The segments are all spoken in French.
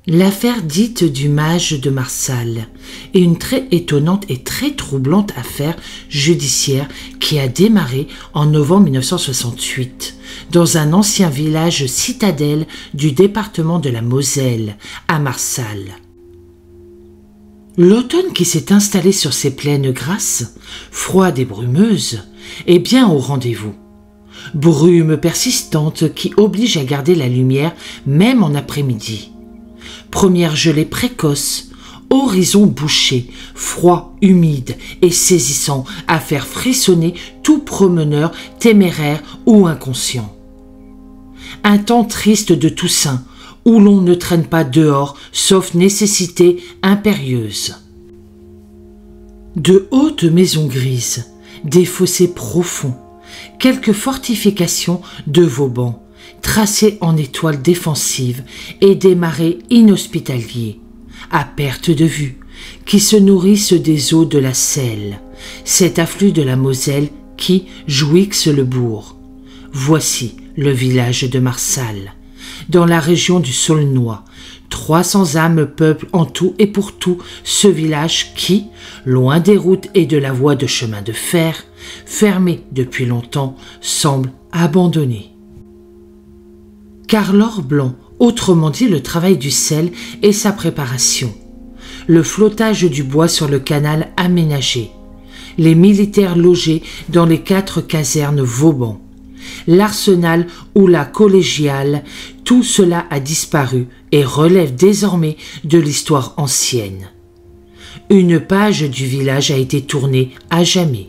L'affaire dite du mage de Marsal est une très étonnante et très troublante affaire judiciaire qui a démarré en novembre 1968 dans un ancien village citadelle du département de la Moselle, à Marsal. L'automne qui s'est installé sur ces plaines grasses, froides et brumeuses, est bien au rendez-vous. Brume persistante qui oblige à garder la lumière même en après-midi. Première gelée précoce, horizon bouché, froid, humide et saisissant à faire frissonner tout promeneur téméraire ou inconscient. Un temps triste de Toussaint, où l'on ne traîne pas dehors sauf nécessité impérieuse. De hautes maisons grises, des fossés profonds, quelques fortifications de Vauban, tracées en étoiles défensives et des marais inhospitaliers, à perte de vue, qui se nourrissent des eaux de la Selle, cet afflux de la Moselle qui jouixe le bourg. Voici le village de Marsal, dans la région du Saulnois. 300 âmes peuplent en tout et pour tout ce village qui, loin des routes et de la voie de chemin de fer, fermé depuis longtemps, semble abandonné. Car l'or blanc, autrement dit le travail du sel et sa préparation, le flottage du bois sur le canal aménagé, les militaires logés dans les 4 casernes Vauban, l'arsenal ou la collégiale, tout cela a disparu et relève désormais de l'histoire ancienne. Une page du village a été tournée à jamais.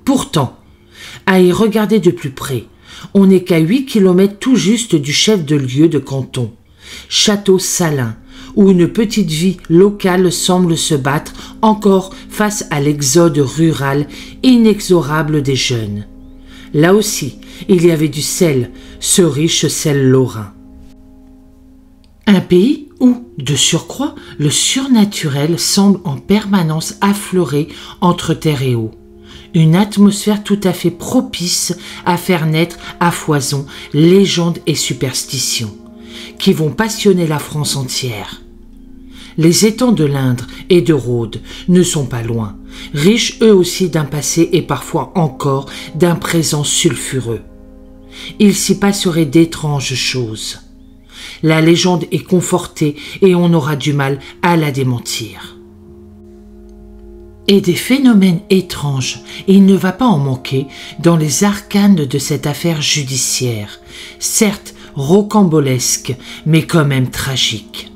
Pourtant, à y regarder de plus près, on n'est qu'à 8 kilomètres tout juste du chef-de-lieu de canton, Château-Salins, où une petite vie locale semble se battre encore face à l'exode rural inexorable des jeunes. Là aussi, il y avait du sel, ce riche sel lorrain. Un pays où, de surcroît, le surnaturel semble en permanence affleurer entre terre et eau. Une atmosphère tout à fait propice à faire naître à foison légendes et superstitions, qui vont passionner la France entière. Les étangs de l'Indre et de Rhodes ne sont pas loin, riches eux aussi d'un passé et parfois encore d'un présent sulfureux. Il s'y passerait d'étranges choses. La légende est confortée et on aura du mal à la démentir. Et des phénomènes étranges, il ne va pas en manquer dans les arcanes de cette affaire judiciaire, certes rocambolesque, mais quand même tragique.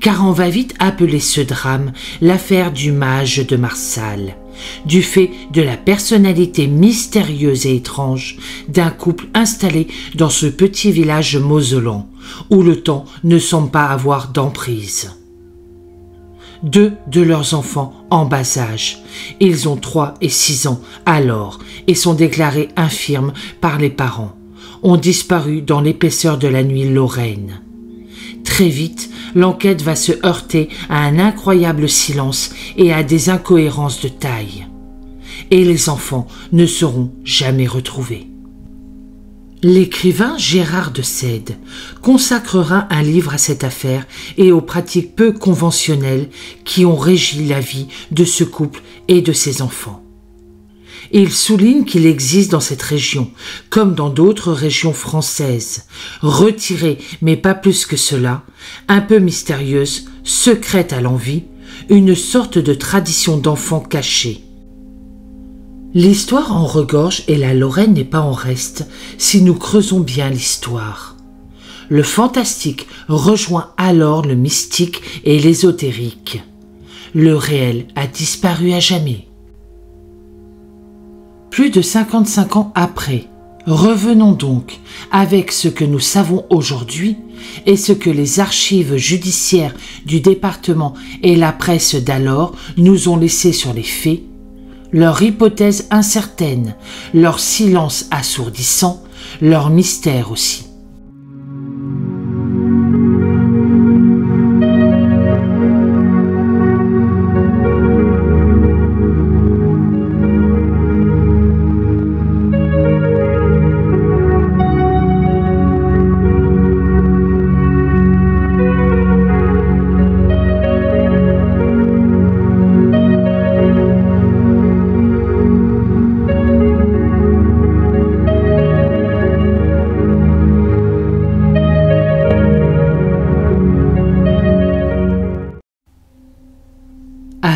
Car on va vite appeler ce drame l'affaire du mage de Marsal, du fait de la personnalité mystérieuse et étrange d'un couple installé dans ce petit village mosellan, où le temps ne semble pas avoir d'emprise. 2 de leurs enfants en bas âge, ils ont 3 et 6 ans alors et sont déclarés infirmes par les parents, ont disparu dans l'épaisseur de la nuit lorraine. Très vite, l'enquête va se heurter à un incroyable silence et à des incohérences de taille. Et les enfants ne seront jamais retrouvés. L'écrivain Gérard de Sède consacrera un livre à cette affaire et aux pratiques peu conventionnelles qui ont régi la vie de ce couple et de ses enfants. Il souligne qu'il existe dans cette région, comme dans d'autres régions françaises, retirées mais pas plus que cela, un peu mystérieuse, secrète à l'envi, une sorte de tradition d'enfants cachée. L'histoire en regorge et la Lorraine n'est pas en reste si nous creusons bien l'histoire. Le fantastique rejoint alors le mystique et l'ésotérique. Le réel a disparu à jamais. Plus de 55 ans après, revenons donc avec ce que nous savons aujourd'hui et ce que les archives judiciaires du département et la presse d'alors nous ont laissé sur les faits, leur hypothèse incertaine, leur silence assourdissant, leur mystère aussi.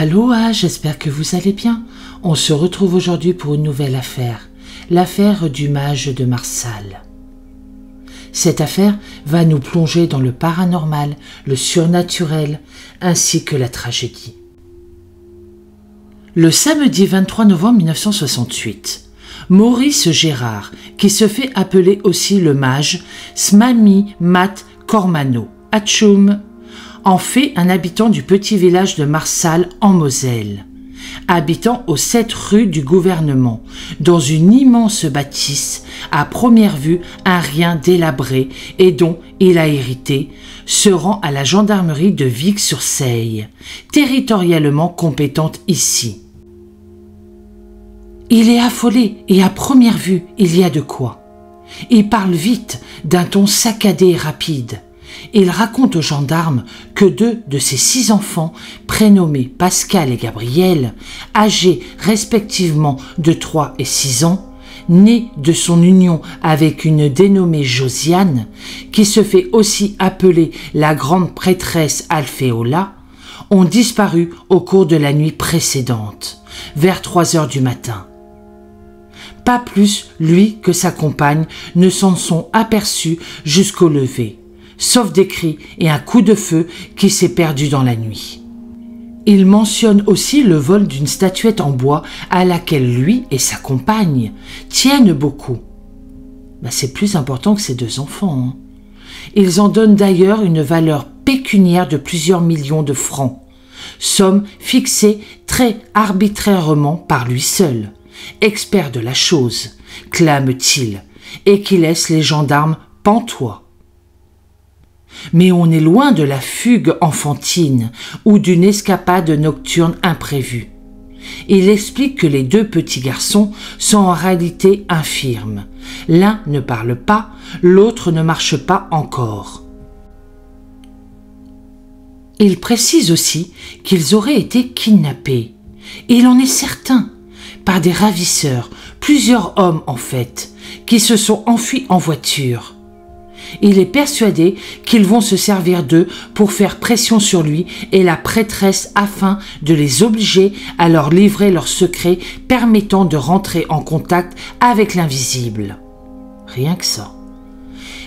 Aloha, j'espère que vous allez bien. On se retrouve aujourd'hui pour une nouvelle affaire, l'affaire du mage de Marsal. Cette affaire va nous plonger dans le paranormal, le surnaturel, ainsi que la tragédie. Le samedi 23 novembre 1968, Maurice Gérard, qui se fait appeler aussi le mage, Smami Mat Kormano, Atchoum, en fait un habitant du petit village de Marsal en Moselle, habitant aux 7 rues du gouvernement, dans une immense bâtisse, à première vue un rien délabré et dont il a hérité, se rend à la gendarmerie de Vic-sur-Seille, territorialement compétente ici. Il est affolé et à première vue, il y a de quoi. Il parle vite, d'un ton saccadé et rapide. Il raconte aux gendarmes que 2 de ses 6 enfants, prénommés Pascal et Gabriel, âgés respectivement de 3 et 6 ans, nés de son union avec une dénommée Josiane, qui se fait aussi appeler la grande prêtresse Alphéola, ont disparu au cours de la nuit précédente, vers 3 heures du matin. Pas plus lui que sa compagne ne s'en sont aperçus jusqu'au lever, sauf des cris et un coup de feu qui s'est perdu dans la nuit. Il mentionne aussi le vol d'une statuette en bois à laquelle lui et sa compagne tiennent beaucoup. C'est plus important que ses 2 enfants. Ils en donnent d'ailleurs une valeur pécuniaire de plusieurs millions de francs, somme fixée très arbitrairement par lui seul, expert de la chose, clame-t-il, et qui laisse les gendarmes pantois. Mais on est loin de la fugue enfantine ou d'une escapade nocturne imprévue. Il explique que les 2 petits garçons sont en réalité infirmes. L'un ne parle pas, l'autre ne marche pas encore. Il précise aussi qu'ils auraient été kidnappés. Il en est certain, par des ravisseurs, plusieurs hommes en fait, qui se sont enfuis en voiture. Il est persuadé qu'ils vont se servir d'eux pour faire pression sur lui et la prêtresse afin de les obliger à leur livrer leurs secrets permettant de rentrer en contact avec l'invisible. Rien que ça.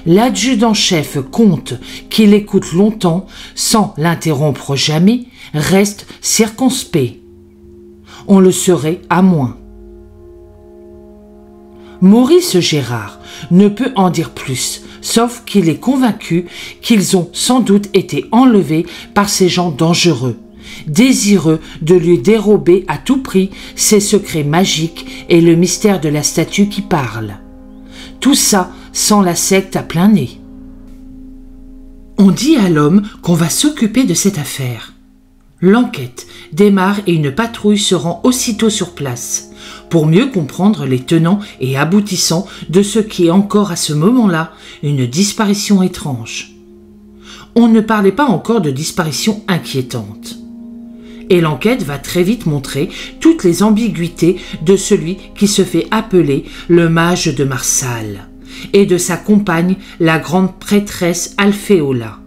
L'adjudant-chef compte qu'il écoute longtemps sans l'interrompre jamais, reste circonspect. On le serait à moins. Maurice Gérard ne peut en dire plus, sauf qu'il est convaincu qu'ils ont sans doute été enlevés par ces gens dangereux, désireux de lui dérober à tout prix ses secrets magiques et le mystère de la statue qui parle. Tout ça sans la secte à plein nez. On dit à l'homme qu'on va s'occuper de cette affaire. L'enquête démarre et une patrouille se rend aussitôt sur place pour mieux comprendre les tenants et aboutissants de ce qui est encore à ce moment-là une disparition étrange. On ne parlait pas encore de disparition inquiétante. Et l'enquête va très vite montrer toutes les ambiguïtés de celui qui se fait appeler le mage de Marsal et de sa compagne, la grande prêtresse Alphéola.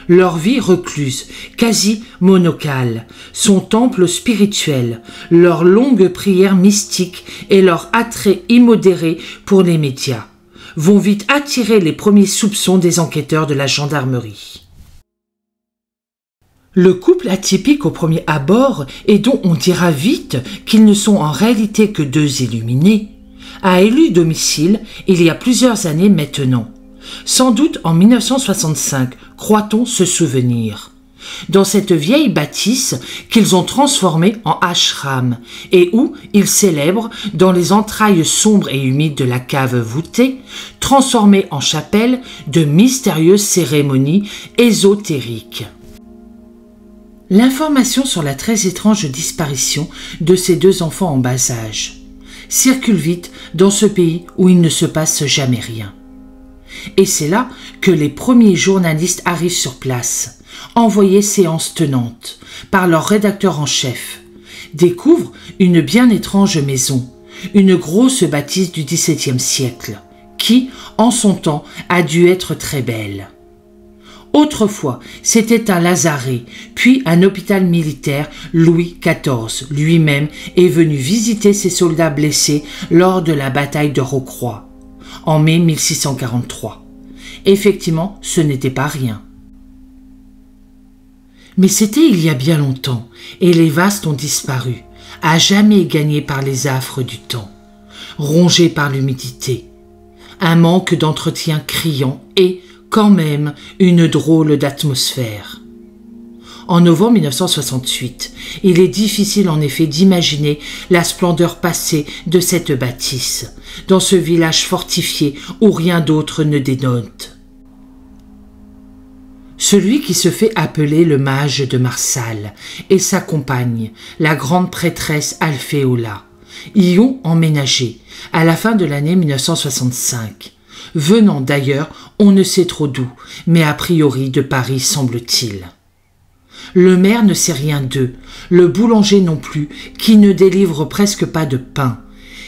Leur vie recluse, quasi monocale, son temple spirituel, leurs longues prières mystiques et leur attrait immodéré pour les médias vont vite attirer les premiers soupçons des enquêteurs de la gendarmerie. Le couple atypique au premier abord, et dont on dira vite qu'ils ne sont en réalité que 2 illuminés, a élu domicile il y a plusieurs années maintenant. Sans doute en 1965, croit-on se souvenir, dans cette vieille bâtisse qu'ils ont transformée en ashram et où ils célèbrent, dans les entrailles sombres et humides de la cave voûtée, transformée en chapelle, de mystérieuses cérémonies ésotériques. L'information sur la très étrange disparition de ces 2 enfants en bas âge circule vite dans ce pays où il ne se passe jamais rien. Et c'est là que les premiers journalistes arrivent sur place, envoyés séance tenante par leur rédacteur en chef, découvrent une bien étrange maison, une grosse bâtisse du XVIIe siècle, qui, en son temps, a dû être très belle. Autrefois, c'était un lazaret, puis un hôpital militaire. Louis XIV lui-même est venu visiter ses soldats blessés lors de la bataille de Rocroi, en mai 1643. Effectivement, ce n'était pas rien. Mais c'était il y a bien longtemps, et les vastes ont disparu, à jamais gagnés par les affres du temps, rongés par l'humidité, un manque d'entretien criant et, quand même, une drôle d'atmosphère. En novembre 1968, il est difficile en effet d'imaginer la splendeur passée de cette bâtisse, dans ce village fortifié où rien d'autre ne dénote. Celui qui se fait appeler le mage de Marsal et sa compagne, la grande prêtresse Alphéola, y ont emménagé à la fin de l'année 1965, venant d'ailleurs on ne sait trop d'où, mais a priori de Paris semble-t-il. Le maire ne sait rien d'eux, le boulanger non plus, qui ne délivre presque pas de pain,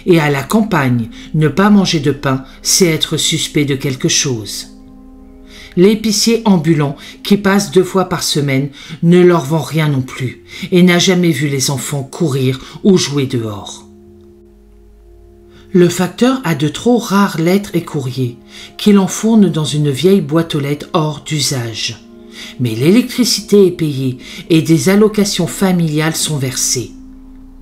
et à la campagne, ne pas manger de pain, c'est être suspect de quelque chose. L'épicier ambulant, qui passe 2 fois par semaine, ne leur vend rien non plus, et n'a jamais vu les enfants courir ou jouer dehors. Le facteur a de trop rares lettres et courriers, qu'il enfourne dans une vieille boîte aux lettres hors d'usage. Mais l'électricité est payée et des allocations familiales sont versées.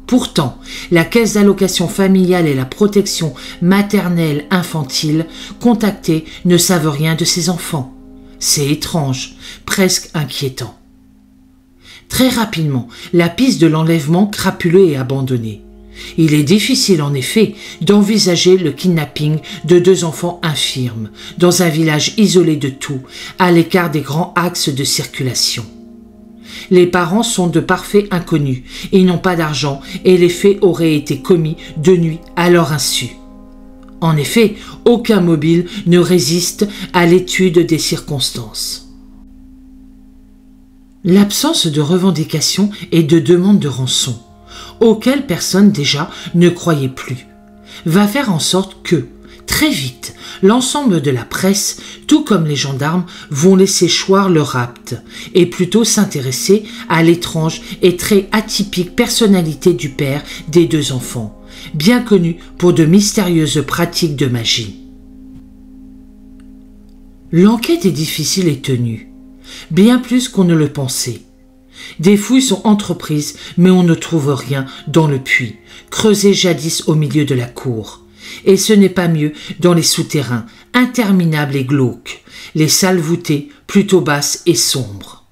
Pourtant, la caisse d'allocation familiale et la protection maternelle infantile contactées ne savent rien de ces enfants. C'est étrange, presque inquiétant. Très rapidement, la piste de l'enlèvement crapuleux est abandonnée. Il est difficile en effet d'envisager le kidnapping de 2 enfants infirmes dans un village isolé de tout, à l'écart des grands axes de circulation. Les parents sont de parfaits inconnus, ils n'ont pas d'argent et les faits auraient été commis de nuit à leur insu. En effet, aucun mobile ne résiste à l'étude des circonstances. L'absence de revendication et de demande de rançon, auquel personne déjà ne croyait plus, va faire en sorte que, très vite, l'ensemble de la presse, tout comme les gendarmes, vont laisser choir le rapt et plutôt s'intéresser à l'étrange et très atypique personnalité du père des 2 enfants, bien connu pour de mystérieuses pratiques de magie. L'enquête est difficile et tenue, bien plus qu'on ne le pensait. Des fouilles sont entreprises, mais on ne trouve rien dans le puits, creusé jadis au milieu de la cour. Et ce n'est pas mieux dans les souterrains, interminables et glauques, les salles voûtées, plutôt basses et sombres.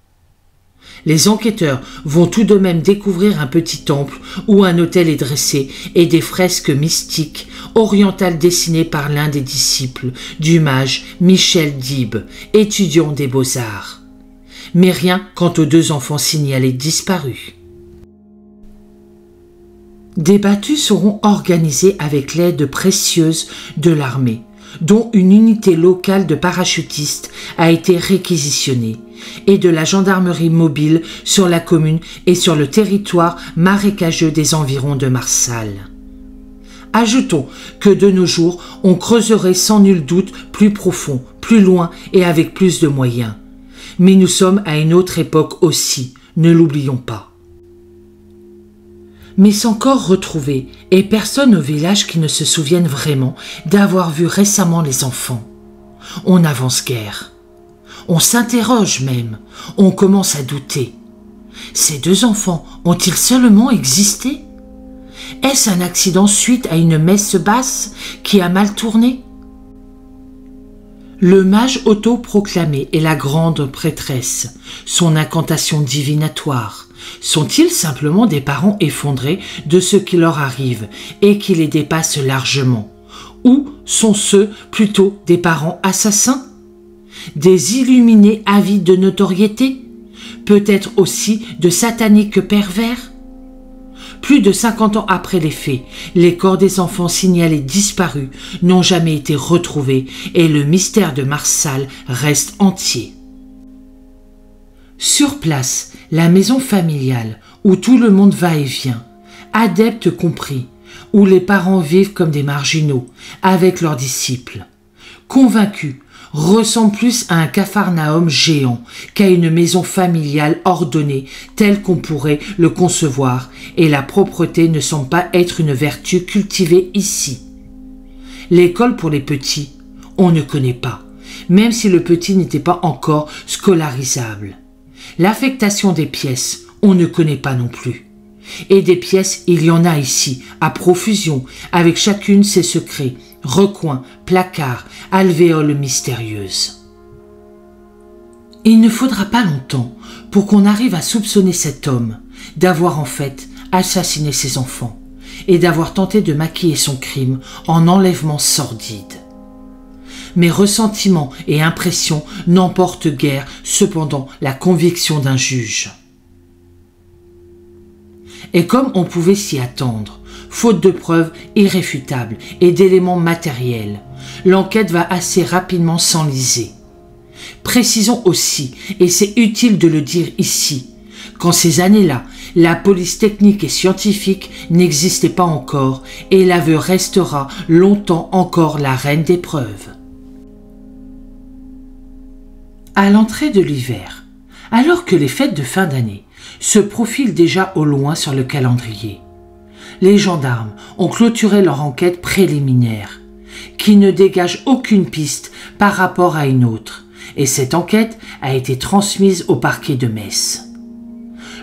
Les enquêteurs vont tout de même découvrir un petit temple où un autel est dressé et des fresques mystiques orientales dessinées par l'un des disciples du mage Michel d'Ibes, étudiant des beaux-arts. Mais rien quant aux 2 enfants signalés disparus. Des battues seront organisées avec l'aide précieuse de l'armée, dont une unité locale de parachutistes a été réquisitionnée, et de la gendarmerie mobile sur la commune et sur le territoire marécageux des environs de Marsal. Ajoutons que de nos jours, on creuserait sans nul doute plus profond, plus loin et avec plus de moyens. Mais nous sommes à une autre époque aussi, ne l'oublions pas. Mais sans corps retrouvé, et personne au village qui ne se souvienne vraiment d'avoir vu récemment les enfants. On n'avance guère. On s'interroge même, on commence à douter. Ces 2 enfants ont-ils seulement existé? Est-ce un accident suite à une messe basse qui a mal tourné? Le mage autoproclamé est la grande prêtresse, son incantation divinatoire. Sont-ils simplement des parents effondrés de ce qui leur arrive et qui les dépasse largement? Ou sont-ce plutôt des parents assassins? Des illuminés avides de notoriété? Peut-être aussi de sataniques pervers? Plus de 50 ans après les faits, les corps des enfants signalés disparus n'ont jamais été retrouvés et le mystère de Marsal reste entier. Sur place, la maison familiale, où tout le monde va et vient, adeptes compris, où les parents vivent comme des marginaux, avec leurs disciples. Convaincus, ressemble plus à un capharnaüm géant qu'à une maison familiale ordonnée telle qu'on pourrait le concevoir, et la propreté ne semble pas être une vertu cultivée ici. L'école pour les petits, on ne connaît pas, même si le petit n'était pas encore scolarisable. L'affectation des pièces, on ne connaît pas non plus. Et des pièces, il y en a ici, à profusion, avec chacune ses secrets, recoins, placards, alvéoles mystérieuses. Il ne faudra pas longtemps pour qu'on arrive à soupçonner cet homme d'avoir en fait assassiné ses enfants et d'avoir tenté de maquiller son crime en enlèvement sordide. Mais ressentiment et impression n'emportent guère cependant la conviction d'un juge. Et comme on pouvait s'y attendre, faute de preuves irréfutables et d'éléments matériels, l'enquête va assez rapidement s'enliser. Précisons aussi, et c'est utile de le dire ici, qu'en ces années-là, la police technique et scientifique n'existait pas encore et l'aveu restera longtemps encore la reine des preuves. À l'entrée de l'hiver, alors que les fêtes de fin d'année se profilent déjà au loin sur le calendrier, les gendarmes ont clôturé leur enquête préliminaire, qui ne dégage aucune piste par rapport à une autre, et cette enquête a été transmise au parquet de Metz,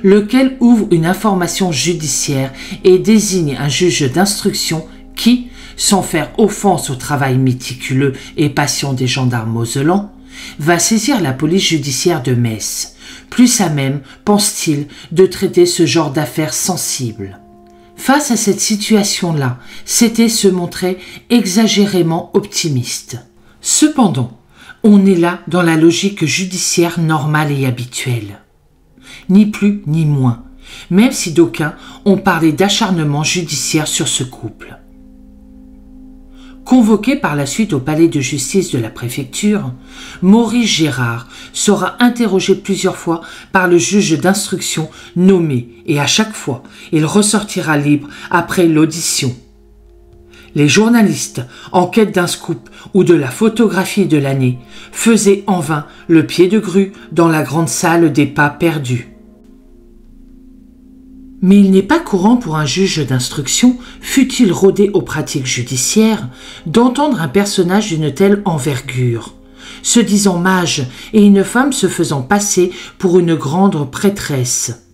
lequel ouvre une information judiciaire et désigne un juge d'instruction qui, sans faire offense au travail méticuleux et patient des gendarmes moselans, va saisir la police judiciaire de Metz, plus à même, pense-t-il, de traiter ce genre d'affaires sensibles. Face à cette situation-là, c'était se montrer exagérément optimiste. Cependant, on est là dans la logique judiciaire normale et habituelle. Ni plus ni moins, même si d'aucuns ont parlé d'acharnement judiciaire sur ce couple. Convoqué par la suite au palais de justice de la préfecture, Maurice Gérard sera interrogé plusieurs fois par le juge d'instruction nommé et à chaque fois, il ressortira libre après l'audition. Les journalistes, en quête d'un scoop ou de la photographie de l'année, faisaient en vain le pied de grue dans la grande salle des pas perdus. Mais il n'est pas courant pour un juge d'instruction, fût-il rodé aux pratiques judiciaires, d'entendre un personnage d'une telle envergure, se disant mage et une femme se faisant passer pour une grande prêtresse.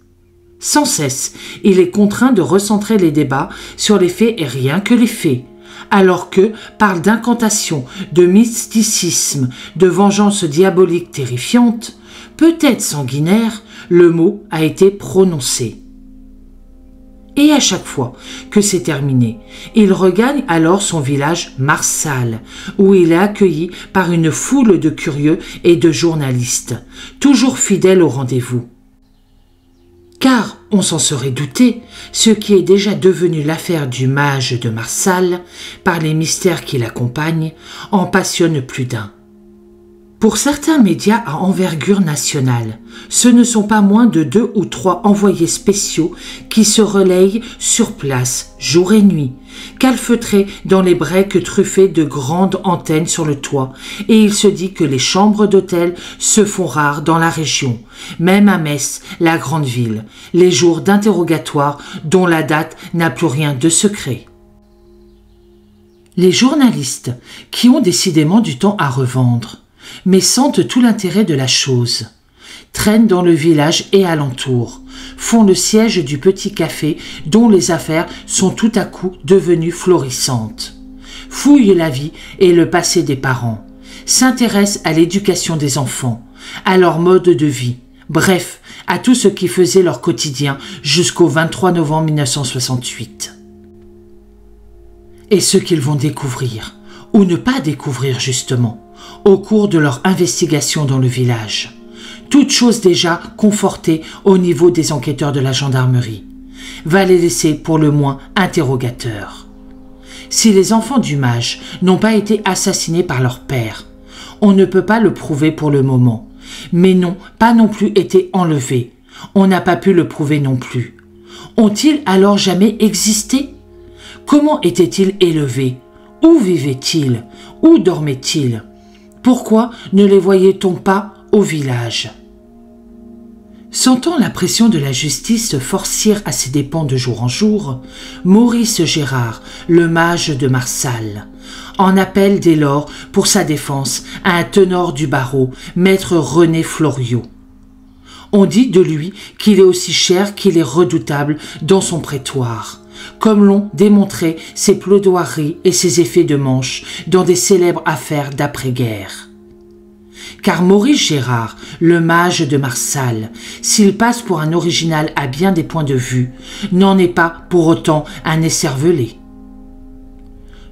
Sans cesse, il est contraint de recentrer les débats sur les faits et rien que les faits, alors que parle d'incantation, de mysticisme, de vengeance diabolique terrifiante, peut-être sanguinaire, le mot a été prononcé. Et à chaque fois que c'est terminé, il regagne alors son village Marsal, où il est accueilli par une foule de curieux et de journalistes, toujours fidèles au rendez-vous. Car, on s'en serait douté, ce qui est déjà devenu l'affaire du mage de Marsal, par les mystères qui l'accompagnent, en passionne plus d'un. Pour certains médias à envergure nationale, ce ne sont pas moins de 2 ou 3 envoyés spéciaux qui se relayent sur place, jour et nuit, calfeutrés dans les breaks truffés de grandes antennes sur le toit, et il se dit que les chambres d'hôtel se font rares dans la région, même à Metz, la grande ville, les jours d'interrogatoire dont la date n'a plus rien de secret. Les journalistes, qui ont décidément du temps à revendre, mais sentent tout l'intérêt de la chose, traînent dans le village et alentour, font le siège du petit café dont les affaires sont tout à coup devenues florissantes, fouillent la vie et le passé des parents, s'intéressent à l'éducation des enfants, à leur mode de vie, bref, à tout ce qui faisait leur quotidien jusqu'au 23 novembre 1968. Et ce qu'ils vont découvrir, ou ne pas découvrir justement, au cours de leur investigation dans le village, toute chose déjà confortée au niveau des enquêteurs de la gendarmerie, va les laisser pour le moins interrogateurs. Si les enfants du mage n'ont pas été assassinés par leur père, on ne peut pas le prouver pour le moment, mais n'ont pas non plus été enlevés, on n'a pas pu le prouver non plus. Ont-ils alors jamais existé? Comment étaient-ils élevés? Où vivaient-ils? Où dormaient-ils? Pourquoi ne les voyait-on pas au village? Sentant la pression de la justice se forcir à ses dépens de jour en jour, Maurice Gérard, le mage de Marsal, en appelle dès lors pour sa défense à un ténor du barreau, maître René Floriot. On dit de lui qu'il est aussi cher qu'il est redoutable dans son prétoire, comme l'ont démontré ses plaidoiries et ses effets de manche dans des célèbres affaires d'après-guerre. Car Maurice Gérard, le mage de Marsal, s'il passe pour un original à bien des points de vue, n'en est pas pour autant un écervelé.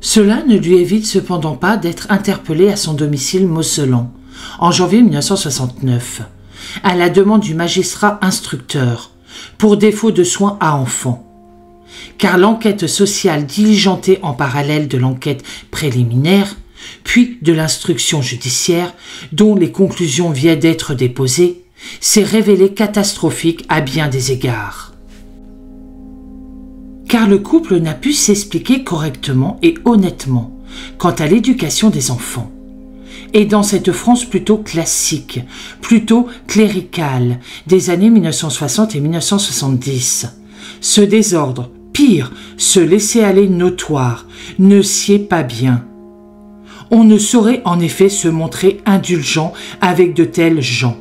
Cela ne lui évite cependant pas d'être interpellé à son domicile mocelan, en janvier 1969, à la demande du magistrat instructeur, pour défaut de soins à enfants. Car l'enquête sociale diligentée en parallèle de l'enquête préliminaire, puis de l'instruction judiciaire, dont les conclusions viennent d'être déposées, s'est révélée catastrophique à bien des égards. Car le couple n'a pu s'expliquer correctement et honnêtement quant à l'éducation des enfants. Et dans cette France plutôt classique, plutôt cléricale, des années 1960 et 1970, ce désordre, pire, ce laisser-aller notoire, ne sied pas bien. On ne saurait en effet se montrer indulgent avec de tels gens.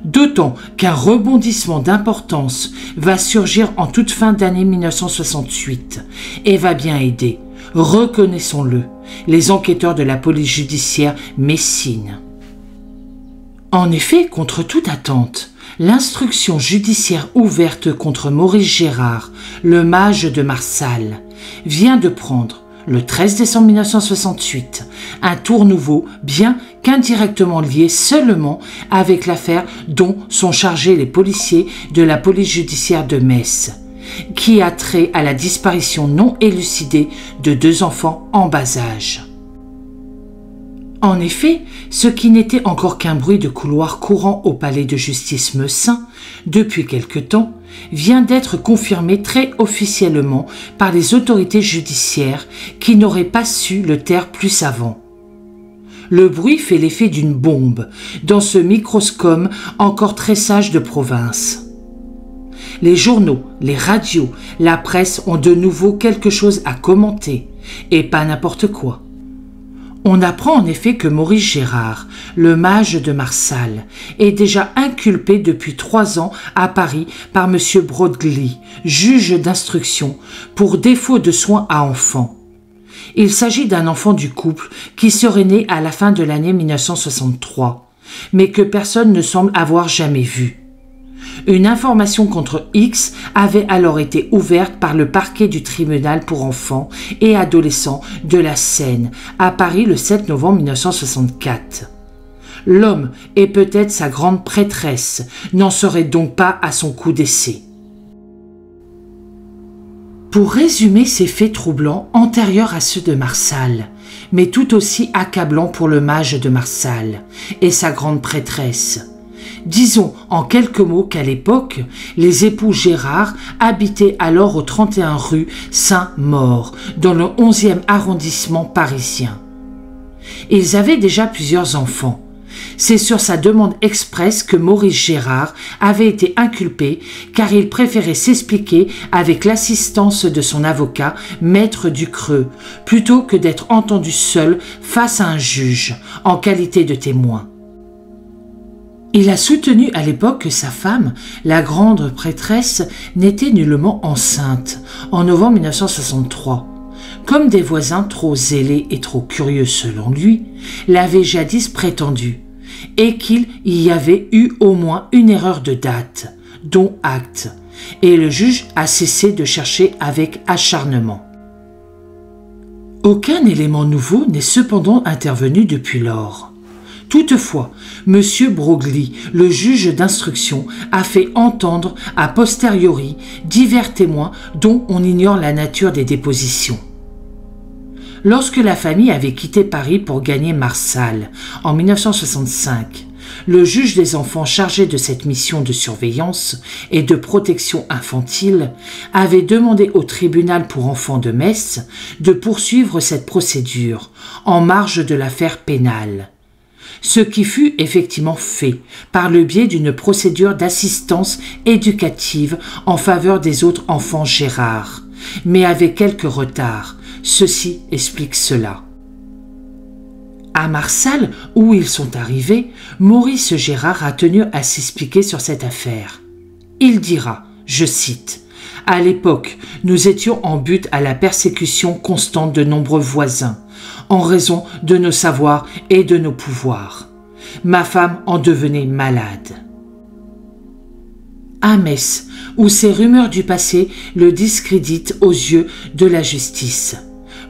D'autant qu'un rebondissement d'importance va surgir en toute fin d'année 1968 et va bien aider, reconnaissons-le, les enquêteurs de la police judiciaire messine. En effet, contre toute attente, l'instruction judiciaire ouverte contre Maurice Gérard, le mage de Marsal, vient de prendre, le 13 décembre 1968, un tour nouveau, bien qu'indirectement lié seulement avec l'affaire dont sont chargés les policiers de la police judiciaire de Metz, qui a trait à la disparition non élucidée de 2 enfants en bas âge. En effet, ce qui n'était encore qu'un bruit de couloir courant au palais de justice Meussin, depuis quelque temps, vient d'être confirmé très officiellement par les autorités judiciaires qui n'auraient pas su le taire plus avant. Le bruit fait l'effet d'une bombe dans ce microcosme encore très sage de province. Les journaux, les radios, la presse ont de nouveau quelque chose à commenter, et pas n'importe quoi. On apprend en effet que Maurice Gérard, le mage de Marsal, est déjà inculpé depuis 3 ans à Paris par M. Broglie, juge d'instruction, pour défaut de soins à enfants. Il s'agit d'un enfant du couple qui serait né à la fin de l'année 1963, mais que personne ne semble avoir jamais vu. Une information contre X avait alors été ouverte par le parquet du tribunal pour enfants et adolescents de la Seine, à Paris le 7 novembre 1964. L'homme et peut-être sa grande prêtresse n'en seraient donc pas à son coup d'essai. Pour résumer ces faits troublants antérieurs à ceux de Marsal, mais tout aussi accablants pour le mage de Marsal et sa grande prêtresse, disons en quelques mots qu'à l'époque, les époux Gérard habitaient alors au 31 rue Saint-Maur, dans le 11e arrondissement parisien. Ils avaient déjà plusieurs enfants. C'est sur sa demande expresse que Maurice Gérard avait été inculpé car il préférait s'expliquer avec l'assistance de son avocat, maître Ducreux, plutôt que d'être entendu seul face à un juge, en qualité de témoin. Il a soutenu à l'époque que sa femme, la grande prêtresse, n'était nullement enceinte, en novembre 1963. Comme des voisins trop zélés et trop curieux selon lui, l'avaient jadis prétendu, et qu'il y avait eu au moins une erreur de date, dont acte, et le juge a cessé de chercher avec acharnement. Aucun élément nouveau n'est cependant intervenu depuis lors. Toutefois, M. Broglie, le juge d'instruction, a fait entendre a posteriori divers témoins dont on ignore la nature des dépositions. Lorsque la famille avait quitté Paris pour gagner Marsal en 1965, Le juge des enfants chargé de cette mission de surveillance et de protection infantile avait demandé au tribunal pour enfants de Metz de poursuivre cette procédure en marge de l'affaire pénale. Ce qui fut effectivement fait par le biais d'une procédure d'assistance éducative en faveur des autres enfants Gérard, mais avec quelques retards. Ceci explique cela. À Marsal, où ils sont arrivés, Maurice Gérard a tenu à s'expliquer sur cette affaire. Il dira, je cite, « À l'époque, nous étions en butte à la persécution constante de nombreux voisins, en raison de nos savoirs et de nos pouvoirs. Ma femme en devenait malade. » À Metz, où ces rumeurs du passé le discréditent aux yeux de la justice.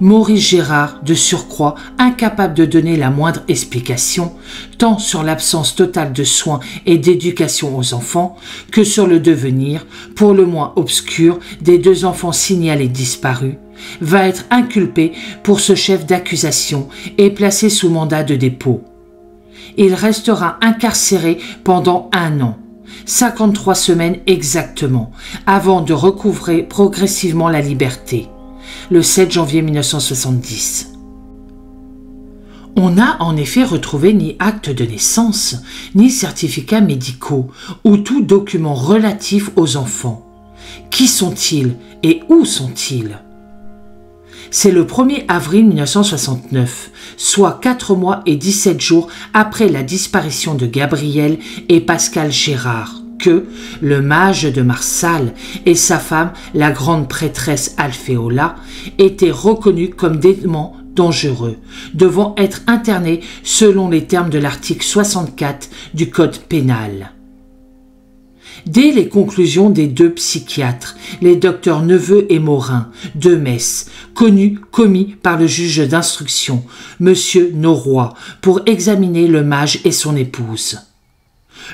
Maurice Gérard, de surcroît, incapable de donner la moindre explication, tant sur l'absence totale de soins et d'éducation aux enfants, que sur le devenir, pour le moins obscur, des 2 enfants signalés disparus, va être inculpé pour ce chef d'accusation et placé sous mandat de dépôt. Il restera incarcéré pendant 1 an, 53 semaines exactement, avant de recouvrer progressivement la liberté. Le 7 janvier 1970. On n'a en effet retrouvé ni acte de naissance, ni certificats médicaux, ou tout document relatif aux enfants. Qui sont-ils et où sont-ils? C'est le 1er avril 1969, soit 4 mois et 17 jours après la disparition de Gabriel et Pascal Gérard, que le mage de Marsal et sa femme, la grande prêtresse Alphéola, étaient reconnus comme démons dangereux, devant être internés selon les termes de l'article 64 du Code pénal. Dès les conclusions des 2 psychiatres, les docteurs Neveu et Morin, de Metz, commis par le juge d'instruction, M. Norroy, pour examiner le mage et son épouse.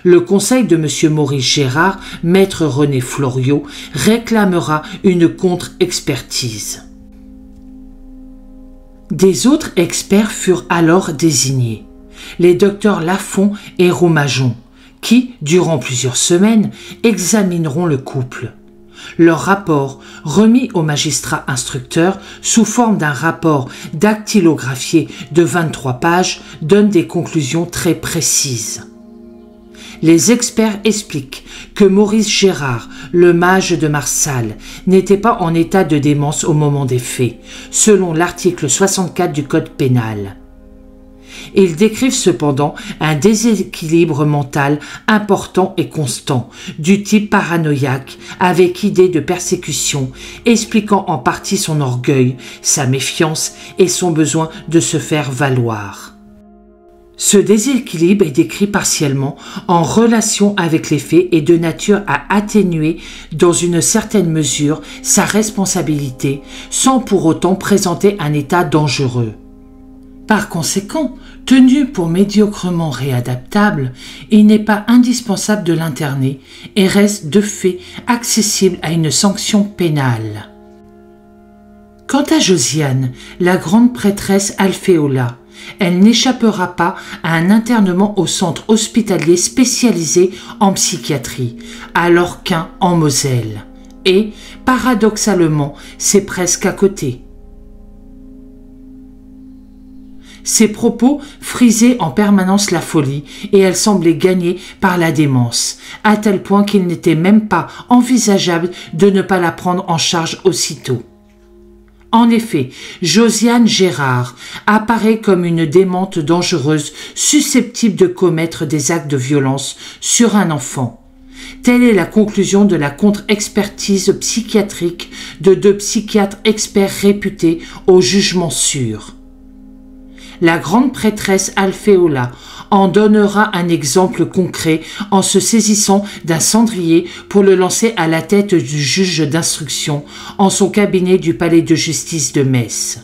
Le conseil de M. Maurice Gérard, maître René Floriot, réclamera une contre-expertise. Des autres experts furent alors désignés, les docteurs Lafont et Roumajon, qui, durant plusieurs semaines, examineront le couple. Leur rapport, remis au magistrat instructeur sous forme d'un rapport dactylographié de 23 pages, donne des conclusions très précises. Les experts expliquent que Maurice Gérard, le mage de Marsal, n'était pas en état de démence au moment des faits, selon l'article 64 du Code pénal. Ils décrivent cependant un déséquilibre mental important et constant, du type paranoïaque, avec idée de persécution, expliquant en partie son orgueil, sa méfiance et son besoin de se faire valoir. Ce déséquilibre est décrit partiellement en relation avec les faits et de nature à atténuer dans une certaine mesure sa responsabilité sans pour autant présenter un état dangereux. Par conséquent, tenu pour médiocrement réadaptable, il n'est pas indispensable de l'interner et reste de fait accessible à une sanction pénale. Quant à Josiane, la grande prêtresse Alphéola, elle n'échappera pas à un internement au centre hospitalier spécialisé en psychiatrie, à Lorquin en Moselle. Et, paradoxalement, c'est presque à côté. Ses propos frisaient en permanence la folie et elle semblait gagnée par la démence, à tel point qu'il n'était même pas envisageable de ne pas la prendre en charge aussitôt. En effet, Josiane Gérard apparaît comme une démente dangereuse susceptible de commettre des actes de violence sur un enfant. Telle est la conclusion de la contre-expertise psychiatrique de 2 psychiatres experts réputés au jugement sûr. La grande prêtresse Alphéola en donnera un exemple concret en se saisissant d'un cendrier pour le lancer à la tête du juge d'instruction en son cabinet du palais de justice de Metz.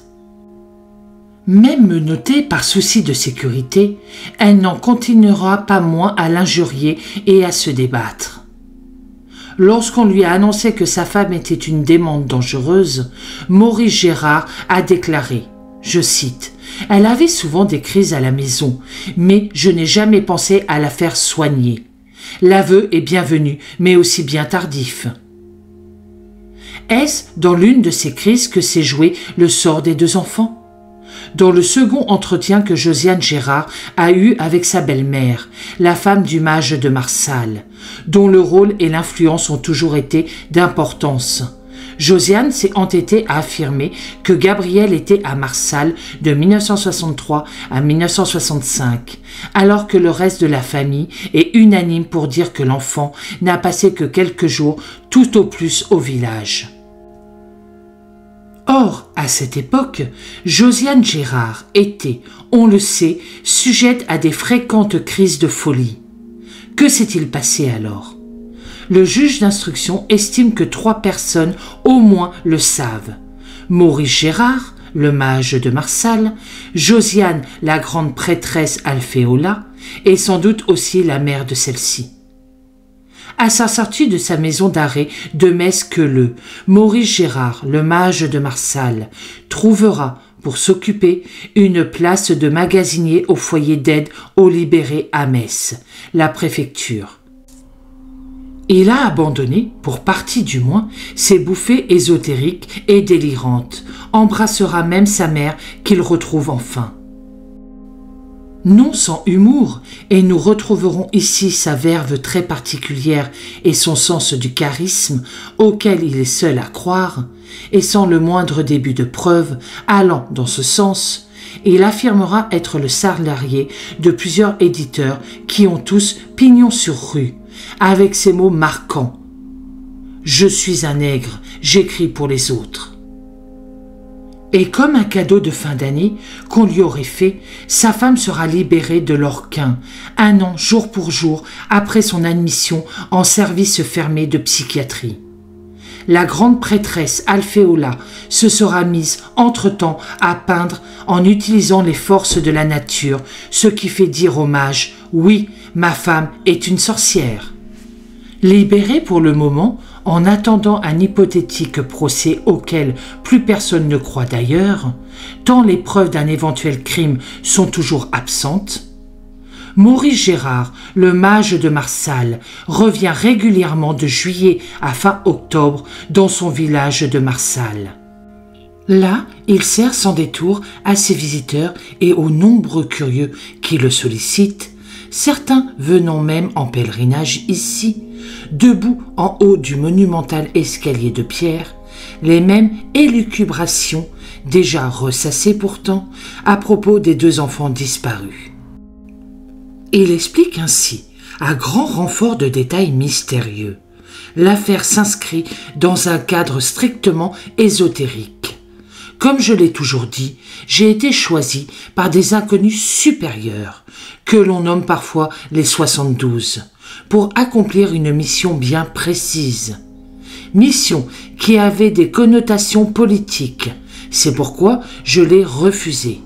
Même menottée par souci de sécurité, elle n'en continuera pas moins à l'injurier et à se débattre. Lorsqu'on lui a annoncé que sa femme était une démente dangereuse, Maurice Gérard a déclaré, je cite, Elle avait souvent des crises à la maison, mais je n'ai jamais pensé à la faire soigner. L'aveu est bienvenu, mais aussi bien tardif. Est-ce dans l'une de ces crises que s'est joué le sort des deux enfants? Dans le second entretien que Josiane Gérard a eu avec sa belle-mère, la femme du mage de Marsal, dont le rôle et l'influence ont toujours été d'importance, Josiane s'est entêtée à affirmer que Gabriel était à Marsal de 1963 à 1965, alors que le reste de la famille est unanime pour dire que l'enfant n'a passé que quelques jours tout au plus au village. Or, à cette époque, Josiane Gérard était, on le sait, sujette à des fréquentes crises de folie. Que s'est-il passé alors? Le juge d'instruction estime que 3 personnes au moins le savent. Maurice Gérard, le mage de Marsal, Josiane, la grande prêtresse Alféola, et sans doute aussi la mère de celle-ci. À sa sortie de sa maison d'arrêt de Metz-Queuleux, Maurice Gérard, le mage de Marsal, trouvera, pour s'occuper, une place de magasinier au foyer d'aide aux libérés à Metz, la préfecture. Il a abandonné, pour partie du moins, ses bouffées ésotériques et délirantes, embrassera même sa mère qu'il retrouve enfin. Non sans humour, et nous retrouverons ici sa verve très particulière et son sens du charisme, auquel il est seul à croire, et sans le moindre début de preuve allant dans ce sens, il affirmera être le salarié de plusieurs éditeurs qui ont tous pignon sur rue, avec ces mots marquants. « Je suis un nègre, j'écris pour les autres ». Et comme un cadeau de fin d'année qu'on lui aurait fait, sa femme sera libérée de l'Orquin, 1 an jour pour jour après son admission en service fermé de psychiatrie. La grande prêtresse Alféola se sera mise entre-temps à peindre en utilisant les forces de la nature, ce qui fait dire au mage « Oui, ma femme est une sorcière ». Libérée pour le moment, en attendant un hypothétique procès auquel plus personne ne croit d'ailleurs, tant les preuves d'un éventuel crime sont toujours absentes, Maurice Gérard, le mage de Marsal, revient régulièrement de juillet à fin octobre dans son village de Marsal. Là, il sert sans détour à ses visiteurs et aux nombreux curieux qui le sollicitent, certains venant même en pèlerinage ici, debout en haut du monumental escalier de pierre, les mêmes élucubrations, déjà ressassées pourtant, à propos des 2 enfants disparus. Il explique ainsi, à grand renfort de détails mystérieux, l'affaire s'inscrit dans un cadre strictement ésotérique. Comme je l'ai toujours dit, j'ai été choisi par des inconnus supérieurs, que l'on nomme parfois les 72, pour accomplir une mission bien précise. Mission qui avait des connotations politiques, c'est pourquoi je l'ai refusée.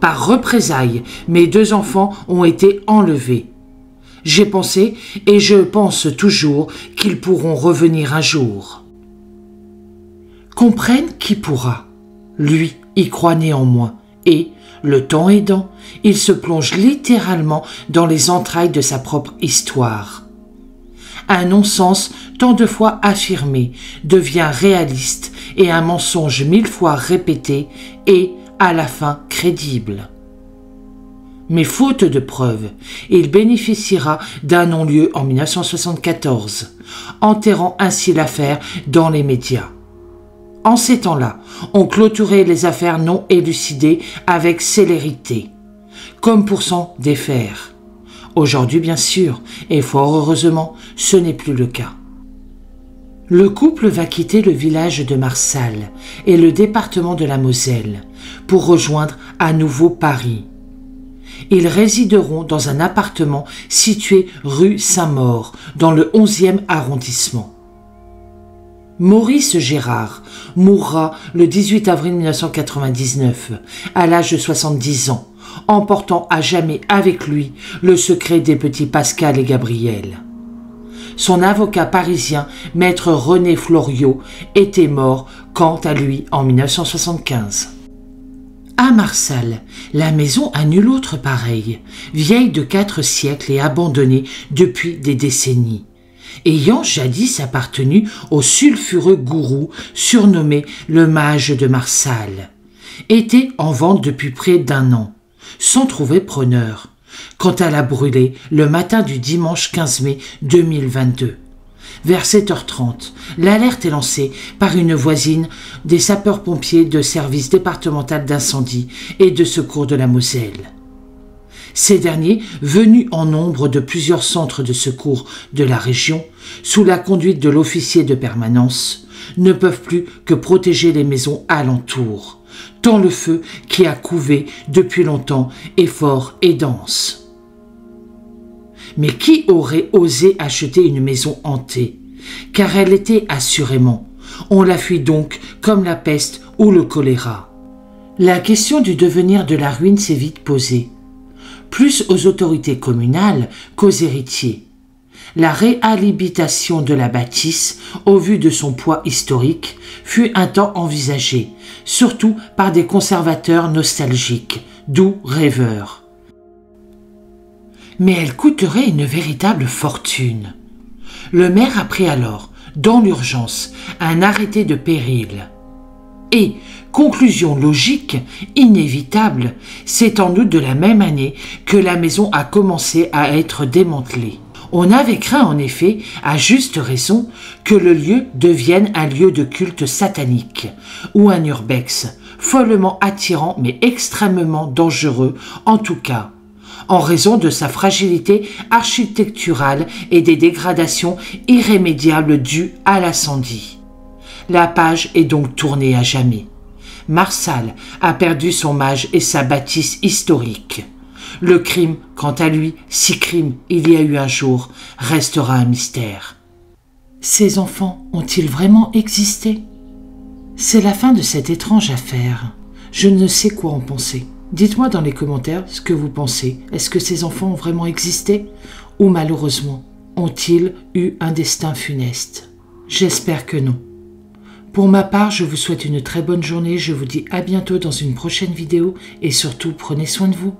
Par représailles, mes 2 enfants ont été enlevés. J'ai pensé, et je pense toujours, qu'ils pourront revenir un jour. Comprenne qui pourra. Lui y croit néanmoins, et, le temps aidant, il se plonge littéralement dans les entrailles de sa propre histoire. Un non-sens tant de fois affirmé devient réaliste et un mensonge 1000 fois répété est, à la fin, crédible. Mais faute de preuves, il bénéficiera d'un non-lieu en 1974, enterrant ainsi l'affaire dans les médias. En ces temps-là, on clôturait les affaires non élucidées avec célérité, comme pour s'en défaire. Aujourd'hui, bien sûr, et fort heureusement, ce n'est plus le cas. Le couple va quitter le village de Marsal et le département de la Moselle pour rejoindre à nouveau Paris. Ils résideront dans un appartement situé rue Saint-Maur, dans le 11e arrondissement. Maurice Gérard mourra le 18 avril 1999, à l'âge de 70 ans, emportant à jamais avec lui le secret des petits Pascal et Gabriel. Son avocat parisien, maître René Floriot, était mort quant à lui en 1975. À Marsal, la maison a nul autre pareille, vieille de 4 siècles et abandonnée depuis des décennies. Ayant jadis appartenu au sulfureux gourou surnommé le mage de Marsal, était en vente depuis près d'1 an, sans trouver preneur, quand elle a brûlé le matin du dimanche 15 mai 2022. Vers 7h30, l'alerte est lancée par une voisine des sapeurs-pompiers de service départemental d'incendie et de secours de la Moselle. Ces derniers, venus en nombre de plusieurs centres de secours de la région, sous la conduite de l'officier de permanence, ne peuvent plus que protéger les maisons alentours, tant le feu qui a couvé depuis longtemps est fort et dense. Mais qui aurait osé acheter une maison hantée? Car elle était assurément. On la fuit donc comme la peste ou le choléra. La question du devenir de la ruine s'est vite posée, plus aux autorités communales qu'aux héritiers. La réhabilitation de la bâtisse, au vu de son poids historique, fut un temps envisagée, surtout par des conservateurs nostalgiques, doux rêveurs. Mais elle coûterait une véritable fortune. Le maire a pris alors, dans l'urgence, un arrêté de péril. Et, conclusion logique, inévitable, c'est en août de la même année que la maison a commencé à être démantelée. On avait craint en effet, à juste raison, que le lieu devienne un lieu de culte satanique, ou un urbex, follement attirant mais extrêmement dangereux, en tout cas, en raison de sa fragilité architecturale et des dégradations irrémédiables dues à l'incendie. La page est donc tournée à jamais. Marsal a perdu son mage et sa bâtisse historique. Le crime, quant à lui, si crime il y a eu un jour, restera un mystère. Ces enfants ont-ils vraiment existé? C'est la fin de cette étrange affaire. Je ne sais quoi en penser. Dites-moi dans les commentaires ce que vous pensez. Est-ce que ces enfants ont vraiment existé? Ou malheureusement, ont-ils eu un destin funeste? J'espère que non. Pour ma part, je vous souhaite une très bonne journée. Je vous dis à bientôt dans une prochaine vidéo et surtout prenez soin de vous.